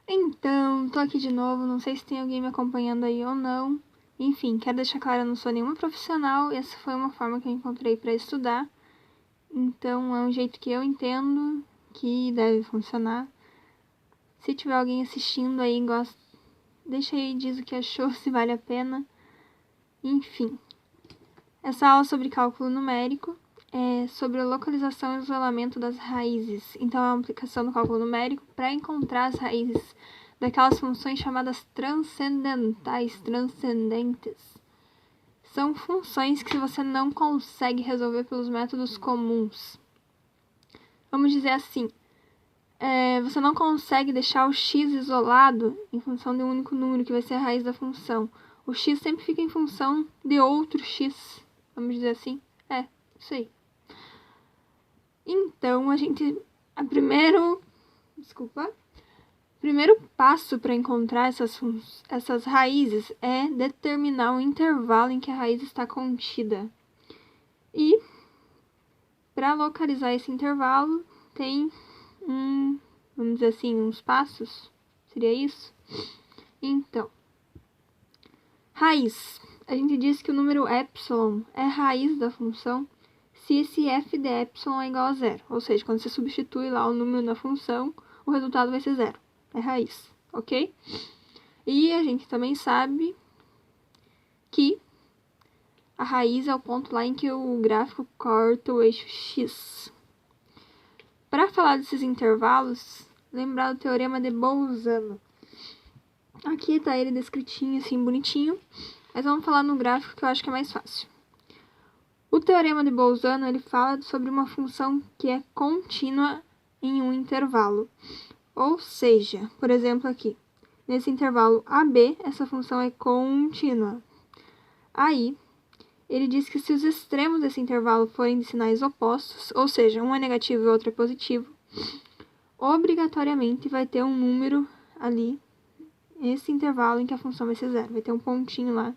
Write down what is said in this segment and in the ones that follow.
Então, tô aqui de novo, não sei se tem alguém me acompanhando aí ou não. Enfim, quero deixar claro, eu não sou nenhuma profissional, essa foi uma forma que eu encontrei para estudar. Então, é um jeito que eu entendo que deve funcionar. Se tiver alguém assistindo aí, deixa aí, diz o que achou, se vale a pena. Enfim, essa aula sobre cálculo numérico é sobre a localização e isolamento das raízes. Então, é uma aplicação do cálculo numérico para encontrar as raízes daquelas funções chamadas transcendentes. São funções que você não consegue resolver pelos métodos comuns. Vamos dizer assim, você não consegue deixar o x isolado em função de um único número que vai ser a raiz da função. O x sempre fica em função de outro x. Vamos dizer assim? Isso aí. Então, o primeiro passo para encontrar essas raízes é determinar o intervalo em que a raiz está contida. E, para localizar esse intervalo, tem vamos dizer assim, uns passos. Seria isso? Então, raiz. A gente diz que o número epsilon é raiz da função se esse f de epsilon é igual a zero. Ou seja, quando você substitui lá o número na função, o resultado vai ser zero. É raiz, ok? E a gente também sabe que a raiz é o ponto lá em que o gráfico corta o eixo x. Para falar desses intervalos, lembrar do teorema de Bolzano. Aqui tá ele descritinho, assim, bonitinho. Mas vamos falar no gráfico que eu acho que é mais fácil. O teorema de Bolzano, ele fala sobre uma função que é contínua em um intervalo. Ou seja, por exemplo aqui, nesse intervalo AB, essa função é contínua. Aí, ele diz que se os extremos desse intervalo forem de sinais opostos, ou seja, um é negativo e o outro é positivo, obrigatoriamente vai ter um número ali, esse intervalo em que a função vai ser zero. Vai ter um pontinho lá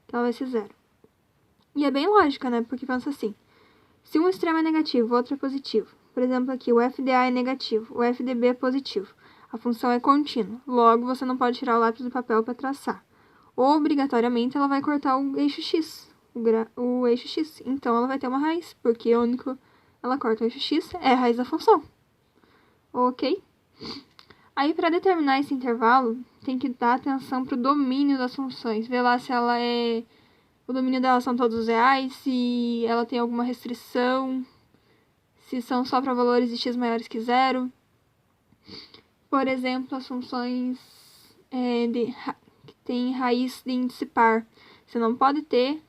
que ela vai ser zero. E é bem lógica, né? Porque pensa assim, se um extremo é negativo, o outro é positivo. Por exemplo, aqui o f de A é negativo, o f de B é positivo. A função é contínua. Logo, você não pode tirar o lápis do papel para traçar. Obrigatoriamente, ela vai cortar o eixo x. O eixo x. Então, ela vai ter uma raiz, porque o único ela corta o eixo x é a raiz da função. Ok? Aí, para determinar esse intervalo, tem que dar atenção para o domínio das funções. Ver lá se o domínio dela são todos reais, se ela tem alguma restrição, se são só para valores de x maiores que zero. Por exemplo, as funções que tem raiz de índice par. Você não pode ter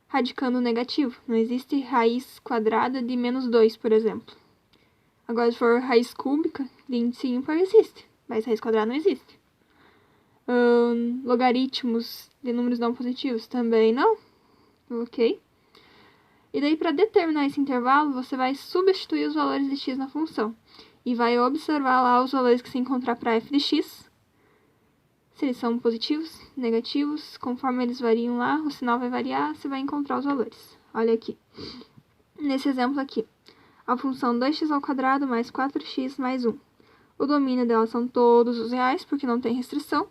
radicando negativo. Não existe raiz quadrada de menos 2, por exemplo. Agora, se for raiz cúbica de índice ímpar, existe. Mas raiz quadrada não existe. Logaritmos de números não positivos também não. Ok? E daí, para determinar esse intervalo, você vai substituir os valores de x na função. E vai observar lá os valores que se encontrar para f de x. Se eles são positivos, negativos, conforme eles variam lá, o sinal vai variar, você vai encontrar os valores. Olha aqui. Nesse exemplo aqui, a função 2x² mais 4x mais 1. O domínio dela são todos os reais, porque não tem restrição.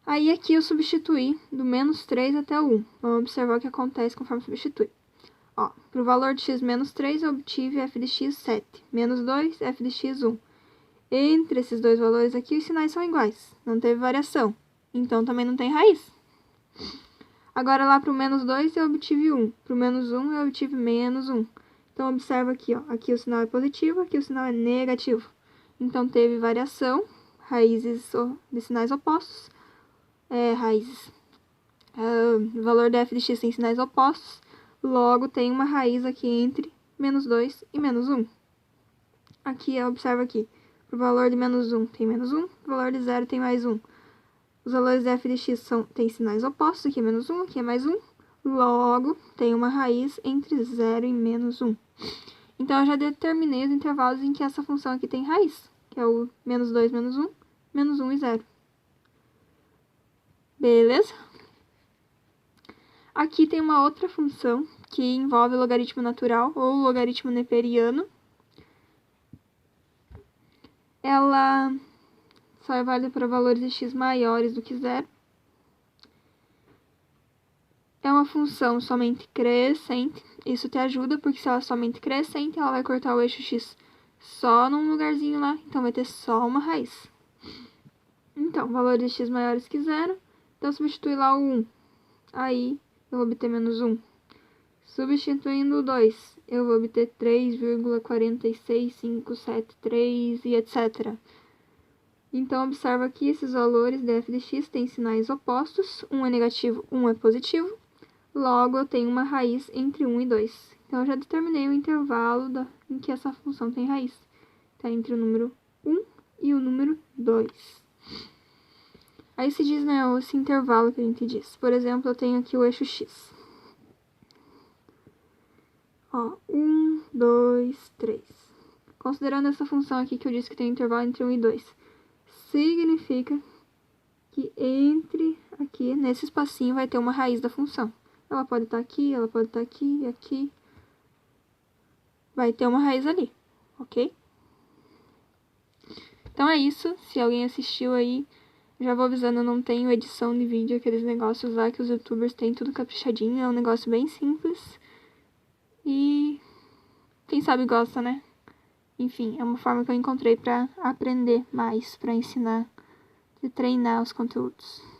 Aí aqui eu substituí do menos 3 até o 1. Vamos observar o que acontece conforme substitui. Para o valor de x menos 3, eu obtive f de x 7. Menos 2, f de x 1. Entre esses dois valores aqui, os sinais são iguais. Não teve variação. Então, também não tem raiz. Agora, lá para o menos 2, eu obtive 1. Para o menos 1, eu obtive menos 1. Então, observa aqui. Aqui o sinal é positivo, aqui o sinal é negativo. Então, teve variação. Raízes de sinais opostos. Raízes. O valor de f de x tem sinais opostos. Logo, tem uma raiz aqui entre menos 2 e menos 1. Aqui, observa aqui. O valor de menos 1 tem menos 1, o valor de 0 tem mais 1. Os valores de f de x têm sinais opostos, aqui é menos 1, aqui é mais 1. Logo, tem uma raiz entre 0 e menos 1. Então, eu já determinei os intervalos em que essa função aqui tem raiz, que é o menos 2, menos 1, menos 1 e 0. Beleza? Aqui tem uma outra função que envolve o logaritmo natural ou logaritmo neperiano. Ela só é válido para valores de x maiores do que zero. É uma função somente crescente. Isso te ajuda, porque se ela é somente crescente, ela vai cortar o eixo x só num lugarzinho lá, então vai ter só uma raiz. Então, valores de x maiores que zero, então substitui lá o 1. Aí, eu vou obter menos 1. Substituindo o 2, eu vou obter 3,46573 e etc. Então, observa que esses valores de f de x têm sinais opostos. Um é negativo, um é positivo. Logo, eu tenho uma raiz entre 1 e 2. Então, eu já determinei o intervalo em que essa função tem raiz. Está entre o número 1 e o número 2. Aí se diz, né, esse intervalo que a gente diz. Por exemplo, eu tenho aqui o eixo x. Ó, 1, 2, 3. Considerando essa função aqui que eu disse que tem intervalo entre 1 e 2, significa que entre aqui, nesse espacinho, vai ter uma raiz da função. Ela pode estar aqui, ela pode estar aqui e aqui. Vai ter uma raiz ali, ok? Então é isso. Se alguém assistiu aí, já vou avisando, eu não tenho edição de vídeo, aqueles negócios lá que os youtubers têm tudo caprichadinho. É um negócio bem simples. E quem sabe gosta, né? Enfim, é uma forma que eu encontrei para aprender mais, para ensinar e treinar os conteúdos.